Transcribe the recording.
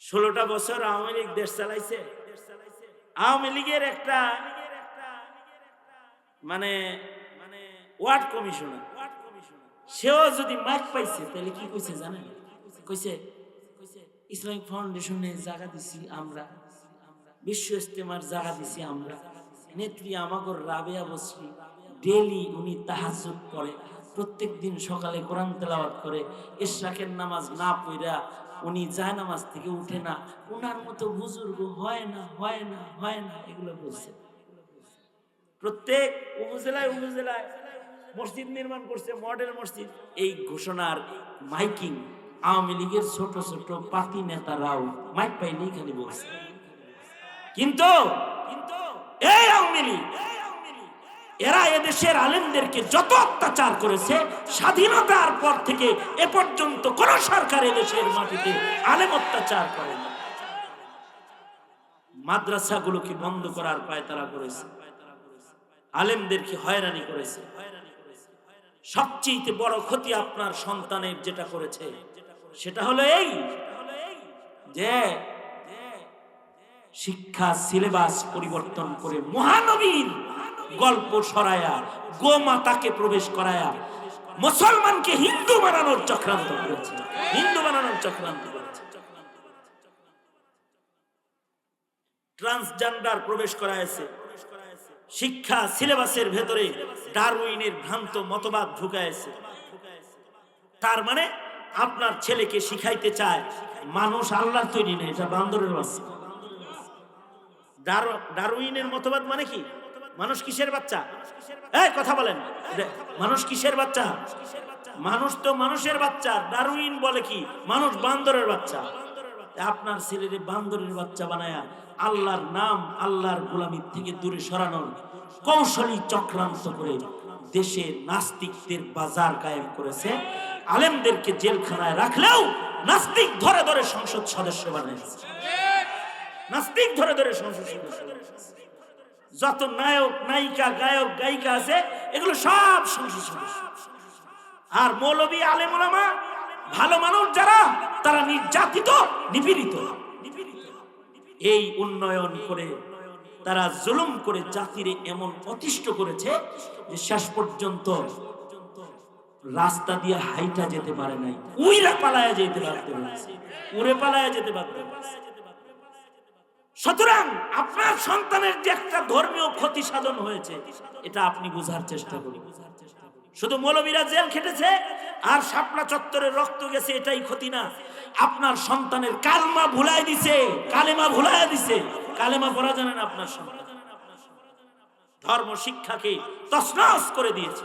16টা বছর আওয়ামী লীগ দেশ চালাইছে। আওয়ামী লীগের একটা মানে ওয়ার্ড কমিশনার, সেও যদি মাইক পাইছে তাহলে কি কইছে জানেন? কইছে ইসলামিক ফাউন্ডেশনে জায়গা দিছি আমরা, বিশ্ব ইস্তেমার জায়গা দিছি আমরা, নেত্রী আমাগর রাবেয়া বসরি ডেইলি উনি তাহাজ্জুদ পড়ে, প্রত্যেক দিন সকালে কোরআন তেলাওয়াত করে, ইশরাকের নামাজ না পড়া উনি যায় নামাজ থেকে উঠে না, উনার মতো বুজুর্গ হয় না হয় না হয় না, এগুলো বলছে। প্রত্যেক উপজেলায় উপজেলায় মসজিদ নির্মাণ করছে, মডেল মসজিদ। এই ঘোষণার মাইকিং আওয়ামী লীগের ছোট ছোট পাতি নেতারাও মাইক পাইলেই খালি বলছে। কিন্তু এই আওয়ামী লীগ এরা এদেশের আলেমদেরকে যত অত্যাচার করেছে, স্বাধীনতার পর থেকে এ পর্যন্ত কোন সরকার এদেশের মাটিতে আলেম অত্যাচার করে না। মাদ্রাসাগুলোকে বন্ধ করার পায়তারা করেছে, আলেমদেরকে হয়রানি করেছে। সবচেয়ে বড় ক্ষতি আপনার সন্তানের যেটা করেছে সেটা হলো এই যে শিক্ষা সিলেবাস পরিবর্তন করে মহানবীর গল্প সরায়া গোমাতাকে প্রবেশ করায়া মুসলমানকে হিন্দু বানানোর চক্রান্ত করেছে, হিন্দু বানানোর চক্রান্ত করেছে। ট্রান্সজেন্ডার প্রবেশ করায়ছে, শিক্ষা সিলেবাসের ভেতরে ডারউইনের ভ্রান্ত মতবাদ ঢুকায়ছে। তার মানে আপনার ছেলেকে শিখাইতে চায় মানুষ আল্লাহর তৈরি নেই, এটা বান্দরের বাচ্চা। ডারউইনের মতবাদ মানে কি? মানুষ কিসের বাচ্চা? এই কথা বলেন, মানুষ কিসের বাচ্চা? মানুষ তো মানুষের বাচ্চা। ডারউইন বলে কি? মানুষ বান্দরের বাচ্চা। আপনার ছেলের বান্দরের বাচ্চা বানায়া আল্লাহর নাম, আল্লাহর গোলামি থেকে দূরে সরানোর কৌশলী চক্রান্ত করে দেশে নাস্তিকদের বাজার কায়েম করেছে। আলেমদেরকে জেলখানায় রাখলেও নাস্তিক ধরে ধরে সংসদ সদস্য বানিয়েছে, নাস্তিক ধরে ধরে সংসদ সদস্য। যত নায়ক নায়িকা গায়ক গায়িকা আছে এগুলো সব সংসদ সদস্য। আর মৌলবী আলেম ওলামা ভালো মানুষ যারা, তারা নির্যাতিত নিপীড়িত। এই উন্নয়ন করে তারা জুলুম করে জাতিরে এমন অতিষ্ঠ করেছে যে শেষ পর্যন্ত রাস্তা দিয়ে হাইটা যেতে পারে নাই, উইরা পালায়া যেতে বাধ্য হয়েছে, উড়ে পালায়া যেতে বাধ্য হয়েছে। সুতরাং আপনার সন্তানের যে একটা ধর্মীয় ক্ষতি সাধন হয়েছে এটা আপনি বুঝার চেষ্টা করুন। শুধু মৌলবীরা জেল খেটেছে আর শাপলা চত্বরে রক্ত গেছে এটাই ক্ষতি না। আপনার সন্তানের কালমা ভুলাই দিছে, কালেমা ভুলাই দিছে, কালেমা পড়া জানেন আপনার সন্তান, ধর্ম শিক্ষাকে তছনছ করে দিয়েছে।